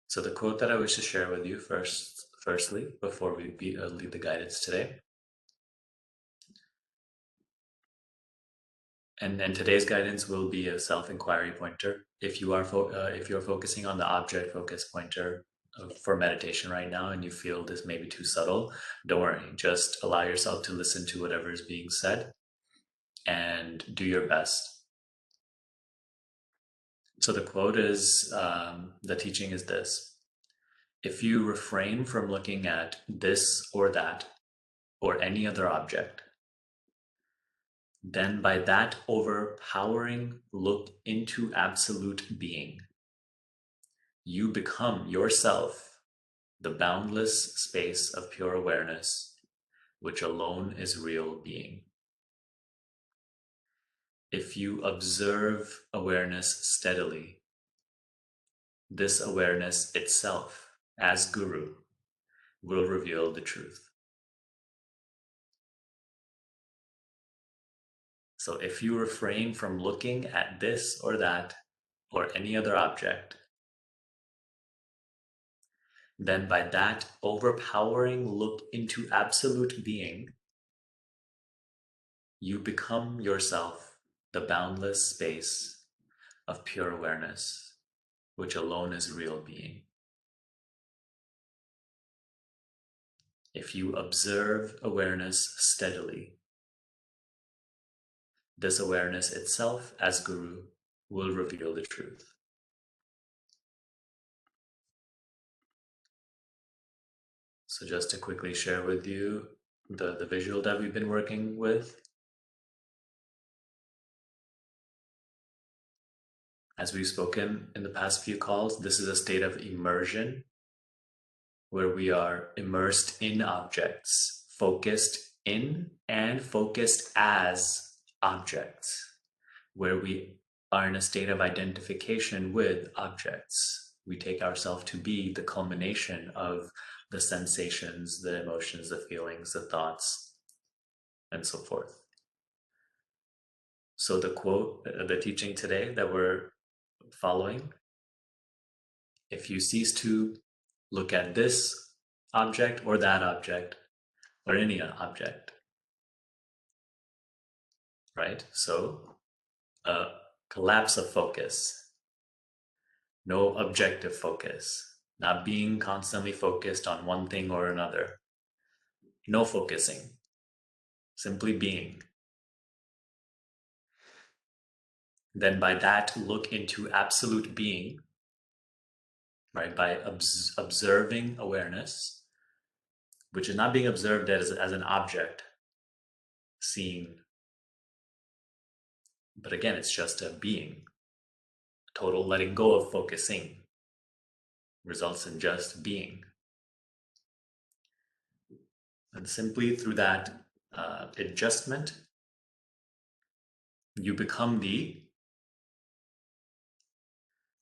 So the quote that I wish to share with you firstly, before we lead the guidance today, and today's guidance will be a self-inquiry pointer. If you are focusing on the object focus pointer for meditation right now, and you feel this may be too subtle, don't worry. Just allow yourself to listen to whatever is being said and do your best. So the quote is, the teaching is this: if you refrain from looking at this or that or any other object, then by that overpowering look into absolute being, you become yourself the boundless space of pure awareness, which alone is real being. If you observe awareness steadily, this awareness itself, as Guru, will reveal the truth. So if you refrain from looking at this or that or any other object, then by that overpowering look into absolute being, you become yourself the boundless space of pure awareness, which alone is real being. If you observe awareness steadily, this awareness itself, as Guru, will reveal the truth. So just to quickly share with you the visual that we've been working with. As we've spoken in the past few calls, this is a state of immersion where we are immersed in objects, focused in and focused as objects, where we are in a state of identification with objects. We take ourselves to be the culmination of the sensations, the emotions, the feelings, the thoughts, and so forth. So the quote, the teaching today that we're following: if you cease to look at this object or that object or any object, right? So a collapse of focus, no objective focus, not being constantly focused on one thing or another, no focusing, simply being. Then by that, look into absolute being, right? By observing awareness, which is not being observed as an object, seen, but again, it's just a being. Total letting go of focusing results in just being. And simply through that adjustment, you become the,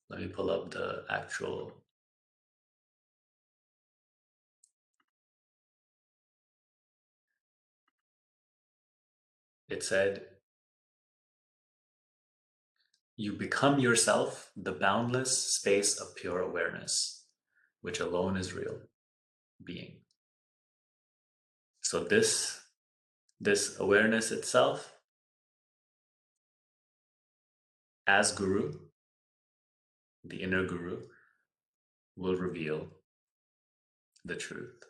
let me pull up the actual, it said, you become yourself the boundless space of pure awareness, which alone is real being. So this awareness itself, as Guru, the inner Guru, will reveal the truth.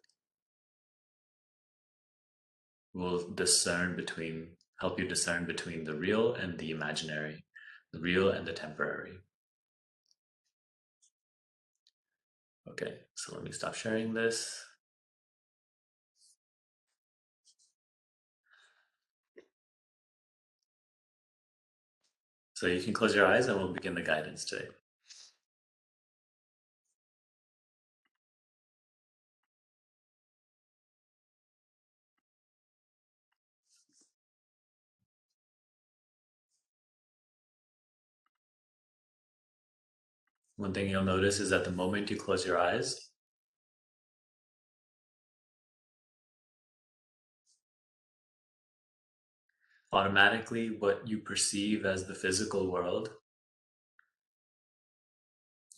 Will help you discern between the real and the imaginary, the real and the temporary. Okay, so let me stop sharing this. So you can close your eyes and we'll begin the guidance today. One thing you'll notice is that the moment you close your eyes, automatically what you perceive as the physical world,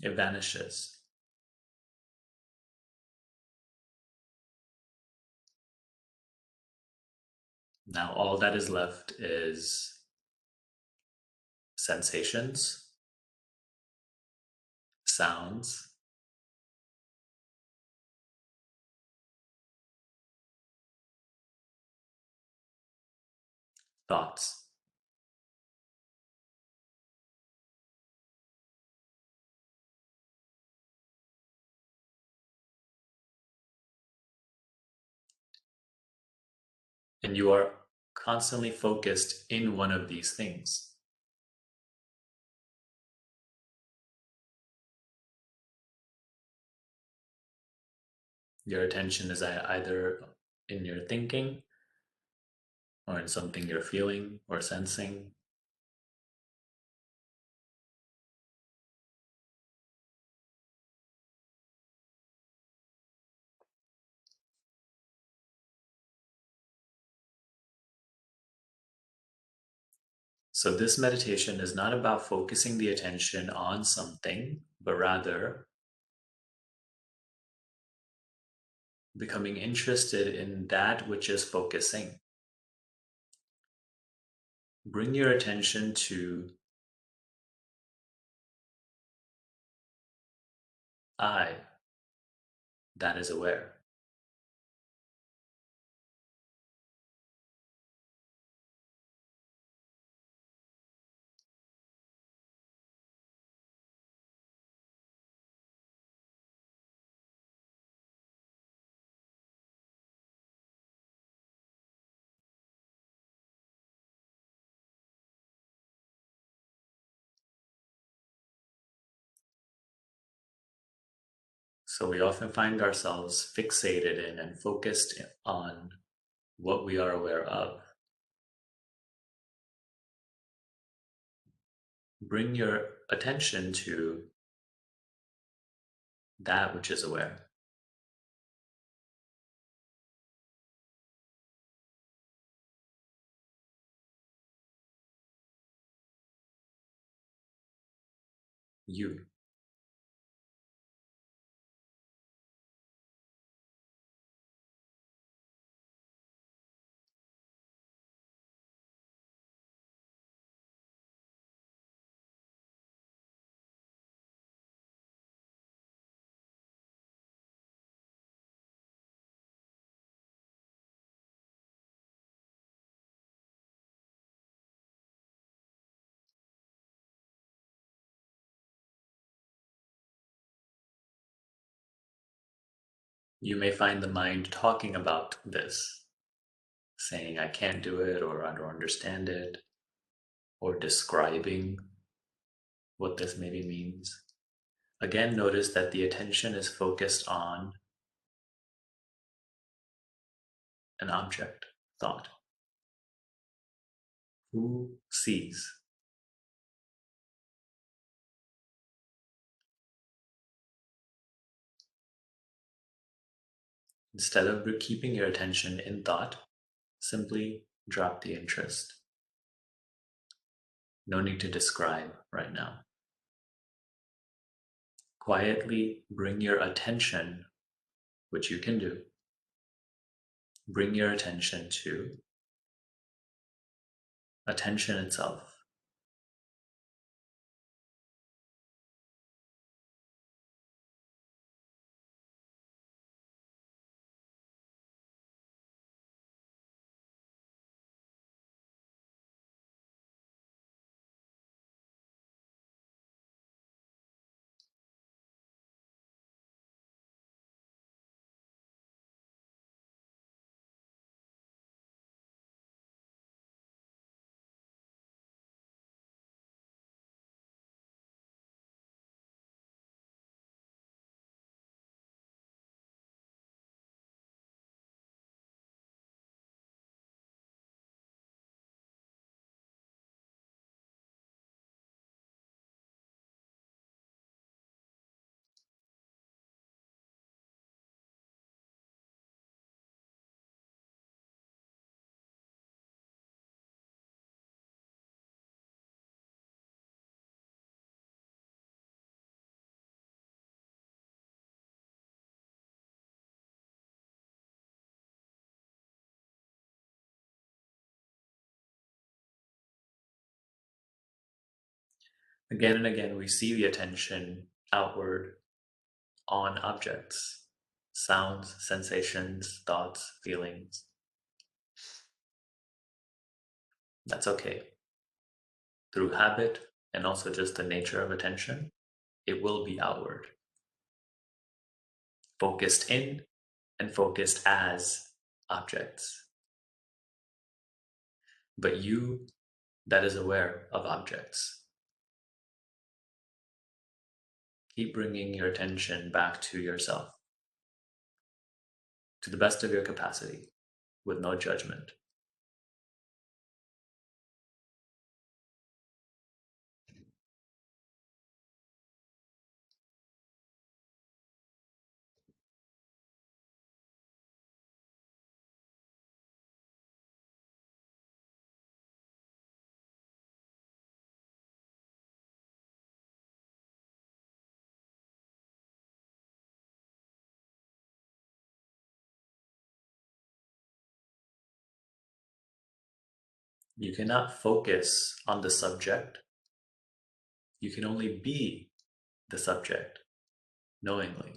it vanishes. Now all that is left is sensations, sounds, thoughts. And you are constantly focused in one of these things. Your attention is either in your thinking or in something you're feeling or sensing. So, this meditation is not about focusing the attention on something, but rather becoming interested in that which is focusing. Bring your attention to I, that is aware. So, we often find ourselves fixated in and focused on what we are aware of. Bring your attention to that which is aware. You. You may find the mind talking about this, saying, I can't do it, or I don't understand it, or describing what this maybe means. Again, notice that the attention is focused on an object, thought. Who sees? Instead of keeping your attention in thought, simply drop the interest. No need to describe right now. Quietly bring your attention, which you can do, bring your attention to attention itself. Again and again, we see the attention outward on objects, sounds, sensations, thoughts, feelings. That's okay. Through habit and also just the nature of attention, it will be outward, focused in and focused as objects. But you that is aware of objects, keep bringing your attention back to yourself to the best of your capacity with no judgment. You cannot focus on the subject. You can only be the subject knowingly.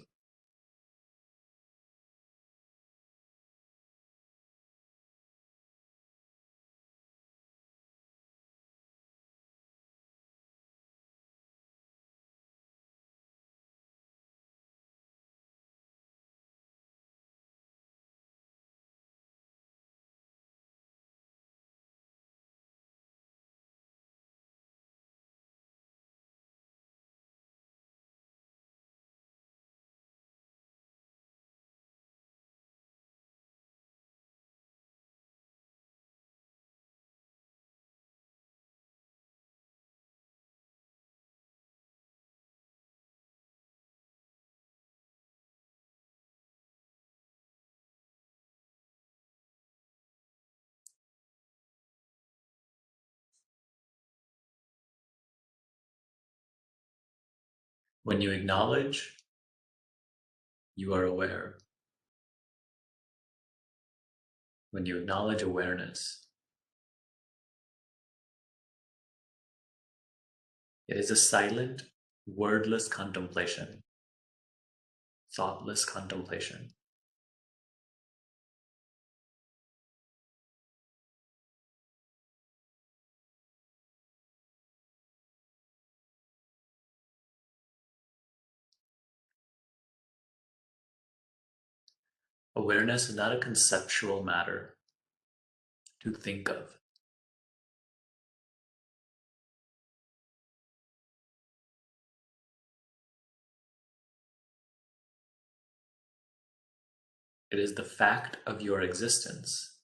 When you acknowledge, you are aware. When you acknowledge awareness, it is a silent, wordless contemplation, thoughtless contemplation. Awareness is not a conceptual matter to think of. It is the fact of your existence,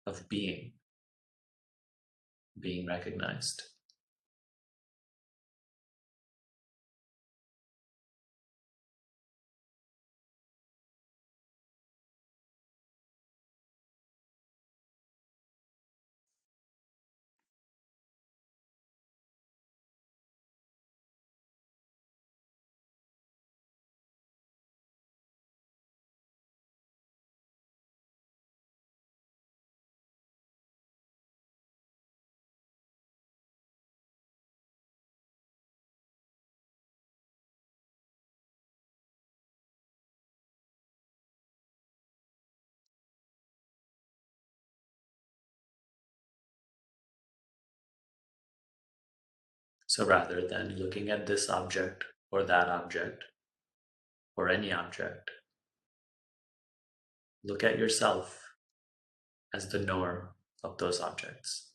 of being recognized. So rather than looking at this object or that object or any object, look at yourself as the knower of those objects.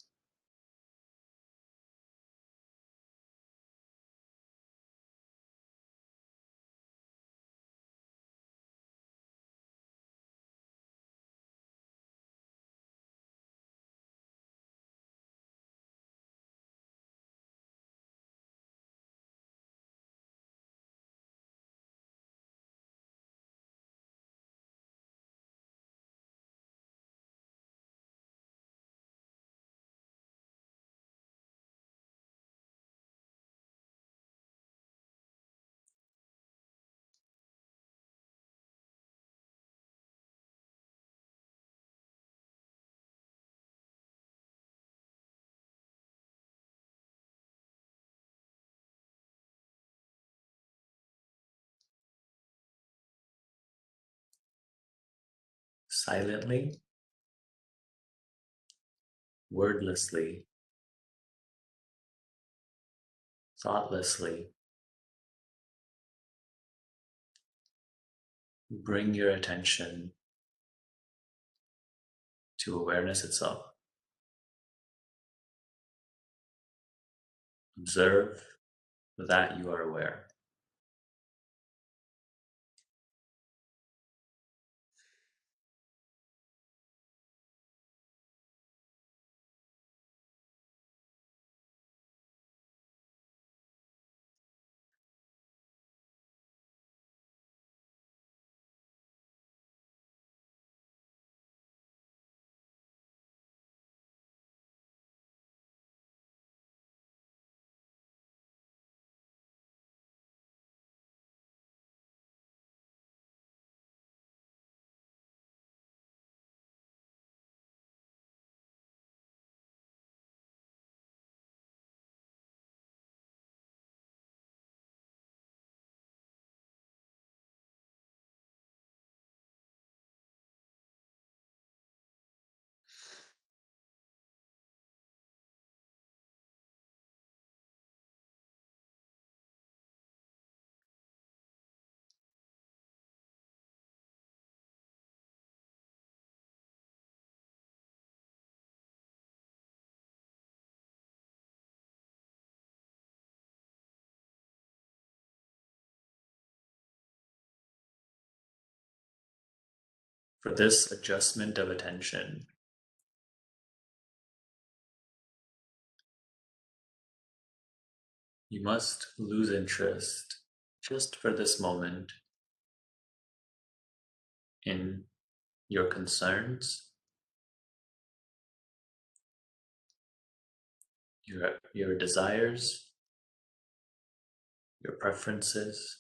silently, wordlessly, thoughtlessly, bring your attention to awareness itself. Observe that you are aware. For this adjustment of attention, you must lose interest just for this moment in your concerns, your desires, your preferences.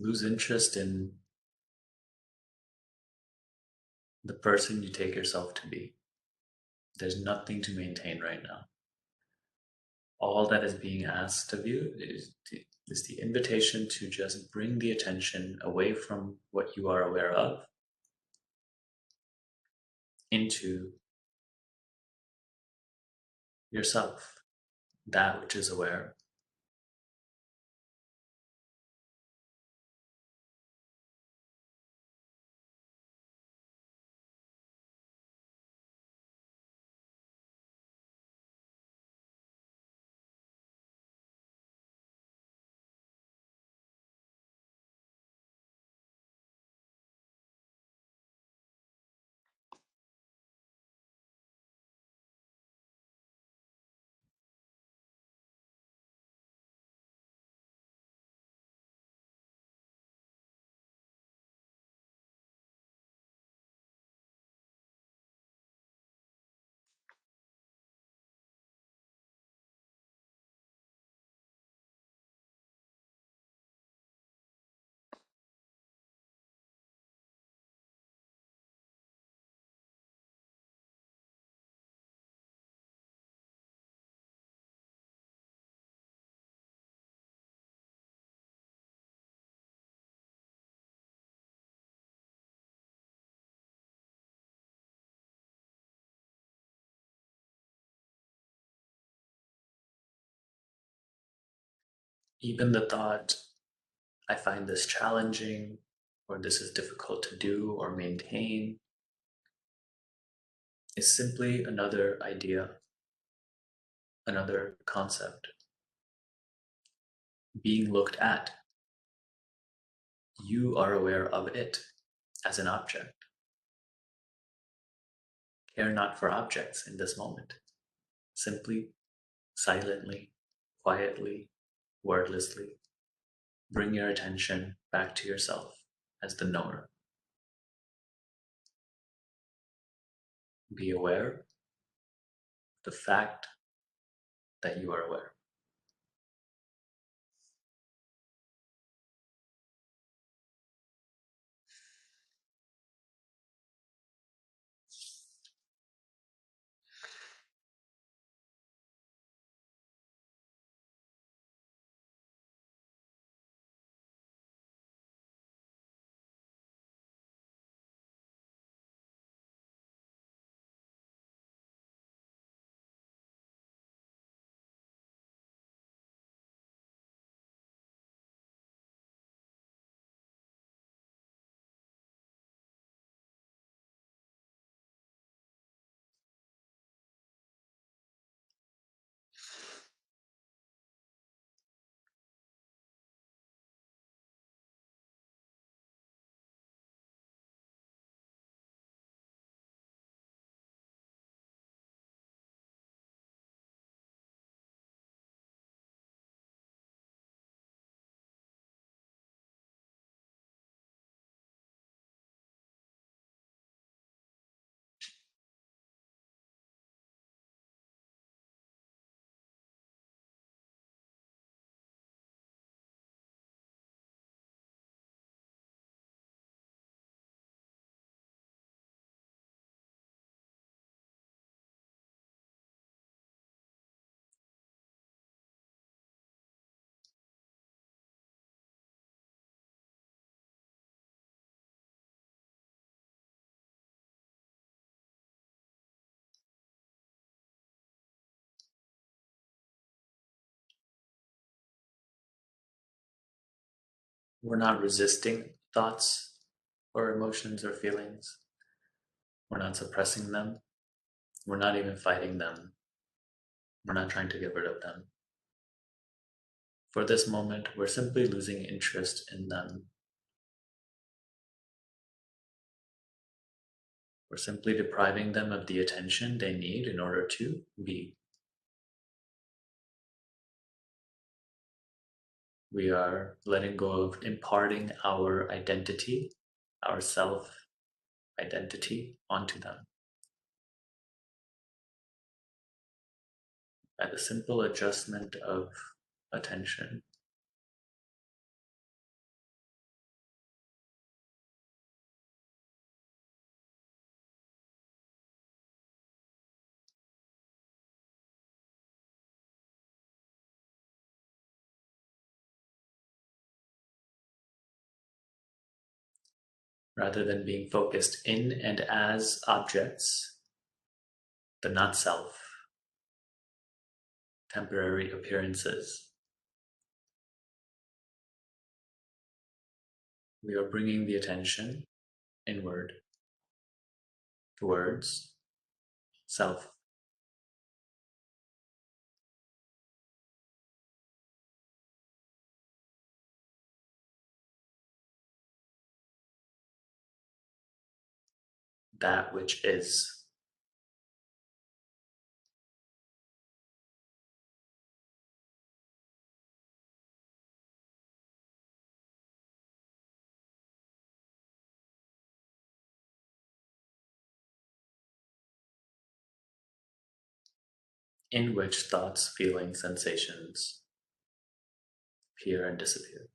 Lose interest in the person you take yourself to be. There's nothing to maintain right now. All that is being asked of you is the invitation to just bring the attention away from what you are aware of into yourself, that which is aware. Even the thought, I find this challenging, or this is difficult to do or maintain, is simply another idea, another concept being looked at. You are aware of it as an object. Care not for objects in this moment. Simply, silently, quietly, wordlessly, bring your attention back to yourself as the knower. Be aware of the fact that you are aware. We're not resisting thoughts or emotions or feelings. We're not suppressing them. We're not even fighting them. We're not trying to get rid of them. For this moment, we're simply losing interest in them. We're simply depriving them of the attention they need in order to be. We are letting go of imparting our identity, our self identity, onto them by the simple adjustment of attention. Rather than being focused in and as objects, the not self, temporary appearances. We are bringing the attention inward towards self. That which is. In which thoughts, feelings, sensations appear and disappear.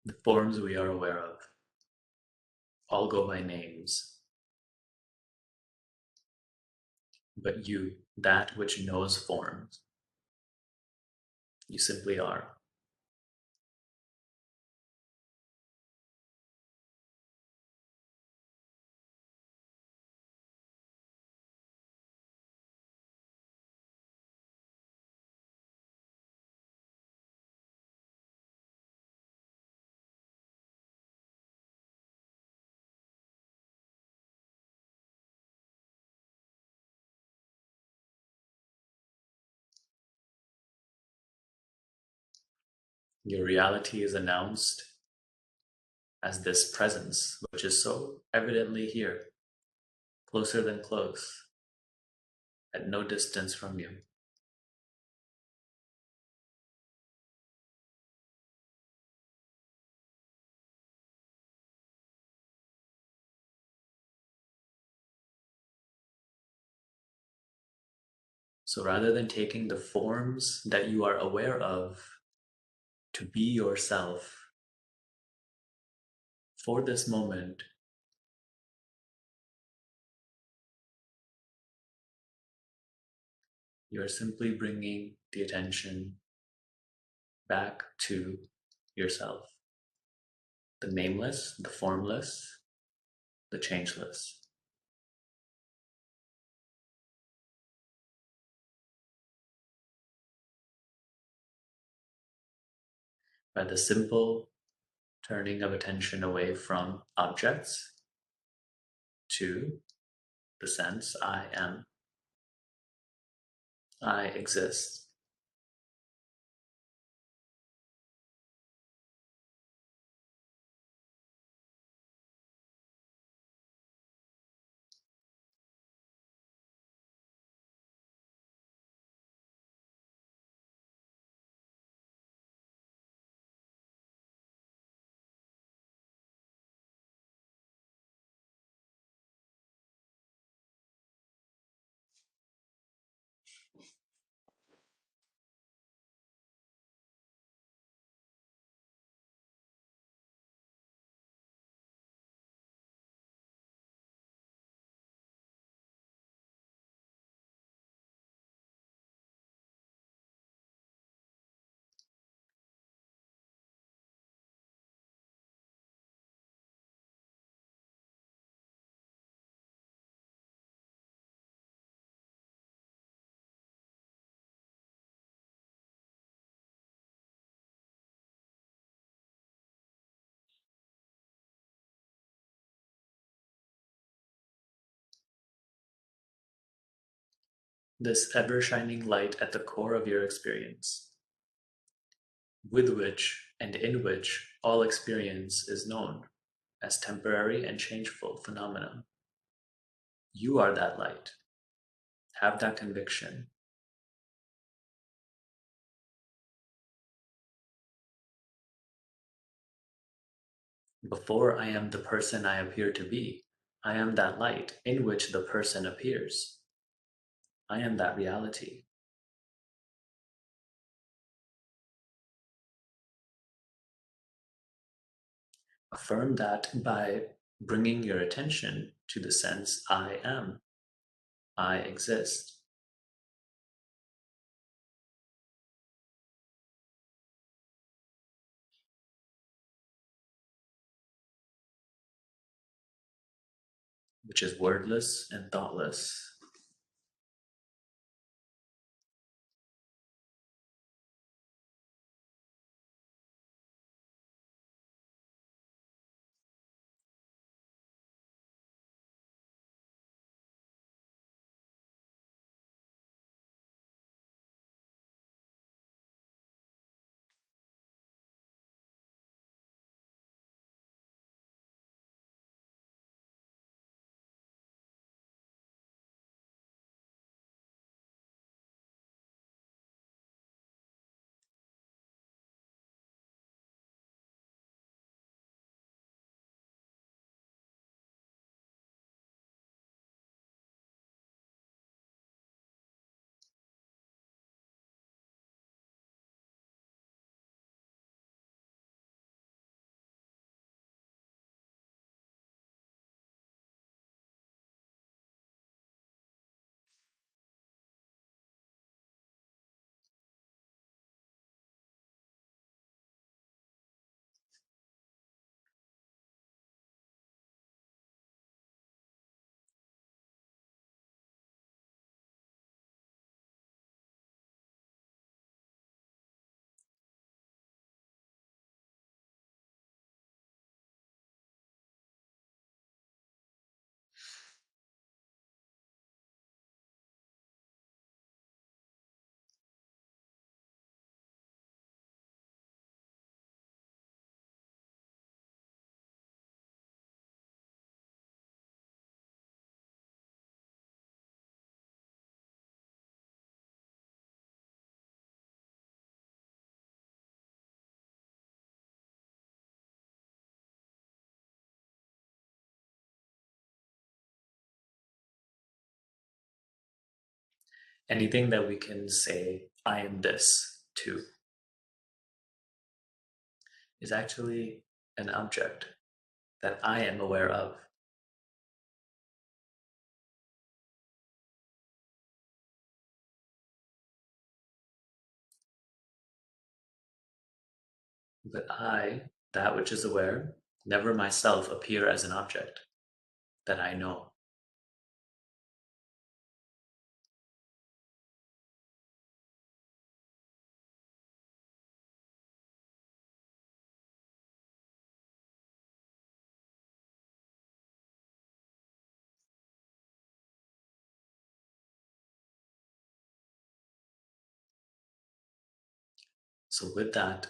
The forms we are aware of all go by names, but you, that which knows forms, you simply are. Your reality is announced as this presence, which is so evidently here, closer than close, at no distance from you. So rather than taking the forms that you are aware of to be yourself, for this moment, You're simply bringing the attention back to yourself, the nameless, the formless, the changeless. By the simple turning of attention away from objects to the sense I am, I exist, this ever shining light at the core of your experience, with which and in which all experience is known as temporary and changeful phenomena. You are that light. Have that conviction. Before I am the person I appear to be, I am that light in which the person appears. I am that reality. Affirm that by bringing your attention to the sense I am, I exist, which is wordless and thoughtless. Anything that we can say, I am this, to, is actually an object that I am aware of. But I, that which is aware, never myself appear as an object that I know. So, with that,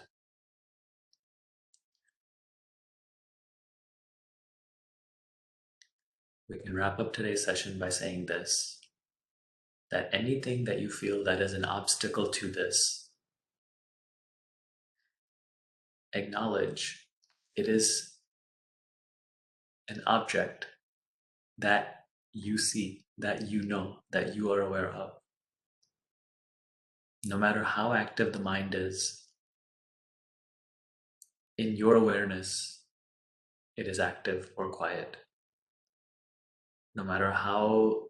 we can wrap up today's session by saying this, that anything that you feel that is an obstacle to this, acknowledge it is an object that you see, that you know, that you are aware of. No matter how active the mind is, in your awareness, it is active or quiet. No matter how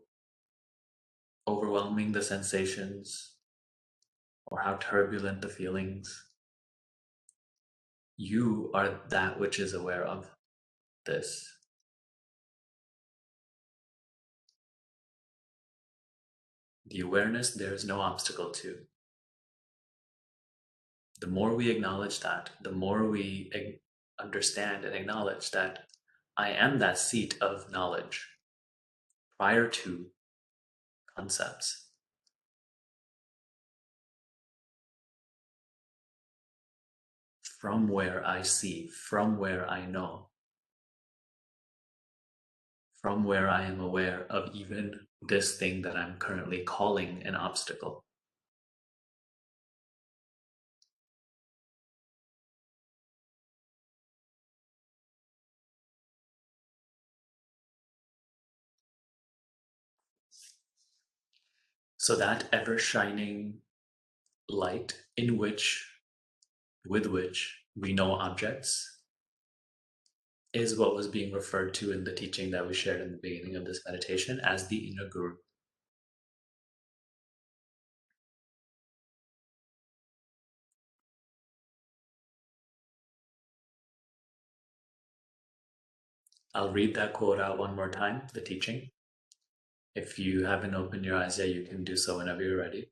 overwhelming the sensations or how turbulent the feelings, you are that which is aware of this. The awareness there is no obstacle to. The more we acknowledge that, the more we understand and acknowledge that I am that seat of knowledge prior to concepts. From where I see, from where I know, from where I am aware of even this thing that I'm currently calling an obstacle. So that ever shining light with which we know objects is what was being referred to in the teaching that we shared in the beginning of this meditation as the inner guru. I'll read that quote out one more time, the teaching. If you haven't opened your eyes yet, you can do so whenever you're ready.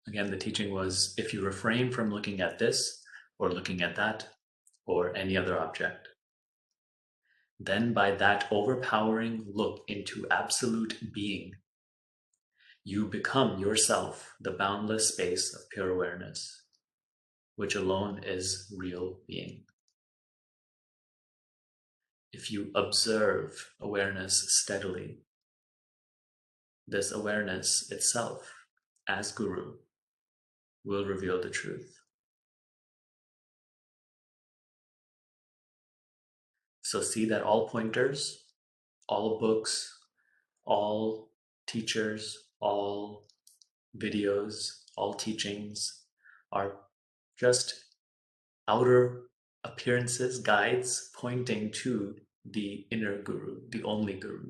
Again, the teaching was if you refrain from looking at this or looking at that or any other object, then by that overpowering look into absolute being, you become yourself the boundless space of pure awareness, which alone is real being. If you observe awareness steadily, this awareness itself, as Guru, will reveal the truth. So see that all pointers, all books, all teachers, all videos, all teachings are just outer appearances, guides pointing to the inner guru, the only guru.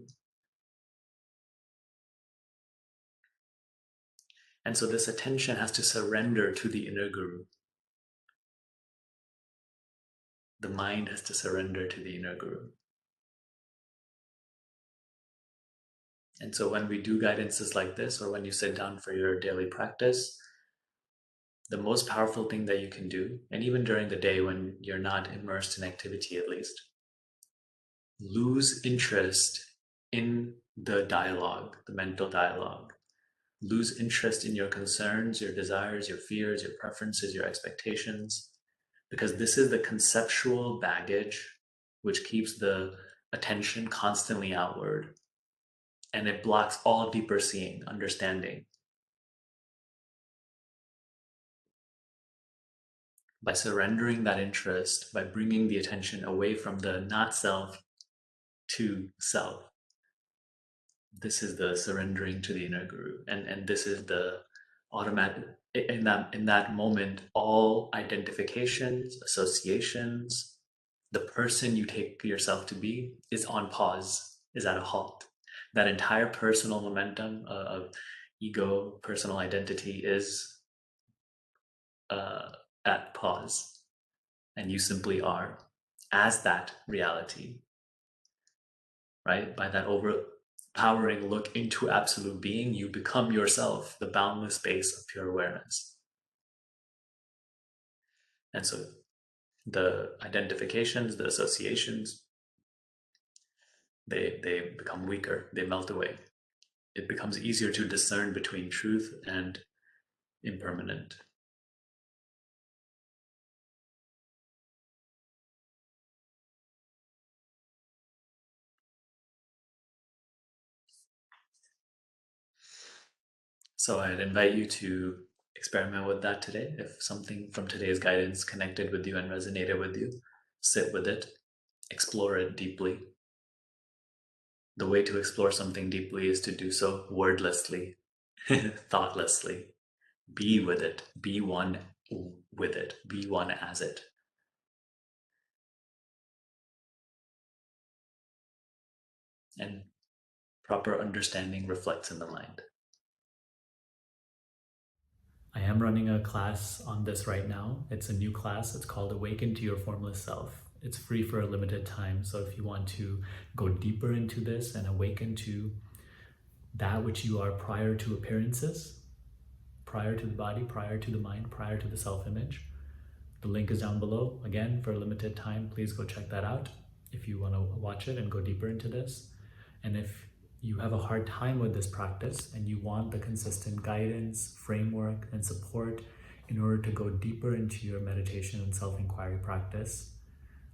And so this attention has to surrender to the inner guru. The mind has to surrender to the inner guru. And so when we do guidances like this, or when you sit down for your daily practice, the most powerful thing that you can do, and even during the day when you're not immersed in activity at least, lose interest in the dialogue, the mental dialogue. Lose interest in your concerns, your desires, your fears, your preferences, your expectations, because this is the conceptual baggage which keeps the attention constantly outward, and it blocks all deeper seeing, understanding. By surrendering that interest, by bringing the attention away from the not self to self, this is the surrendering to the inner guru, and this is the automatic. In that moment, all identifications, associations, the person you take yourself to be is on pause, is at a halt. That entire personal momentum of ego, personal identity is uh, at pause, and you simply are as that reality, right? By that overpowering look into absolute being, you become yourself, the boundless space of pure awareness. And so the identifications, the associations, they become weaker, they melt away. It becomes easier to discern between truth and impermanent. So I'd invite you to experiment with that today. If something from today's guidance connected with you and resonated with you, sit with it, explore it deeply. The way to explore something deeply is to do so wordlessly, thoughtlessly. Be with it, be one with it, be one as it. And proper understanding reflects in the mind. I am running a class on this right now. It's a new class. It's called Awaken to Your Formless Self. It's free for a limited time. So if you want to go deeper into this and awaken to that which you are prior to appearances, prior to the body, prior to the mind, prior to the self-image, the link is down below. Again, for a limited time, please go check that out if you want to watch it and go deeper into this. And if you have a hard time with this practice and you want the consistent guidance, framework, and support in order to go deeper into your meditation and self-inquiry practice,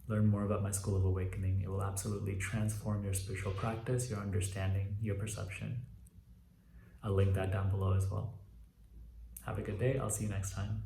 learn more about my School of Awakening. It will absolutely transform your spiritual practice, your understanding, your perception. I'll link that down below as well. Have a good day. I'll see you next time.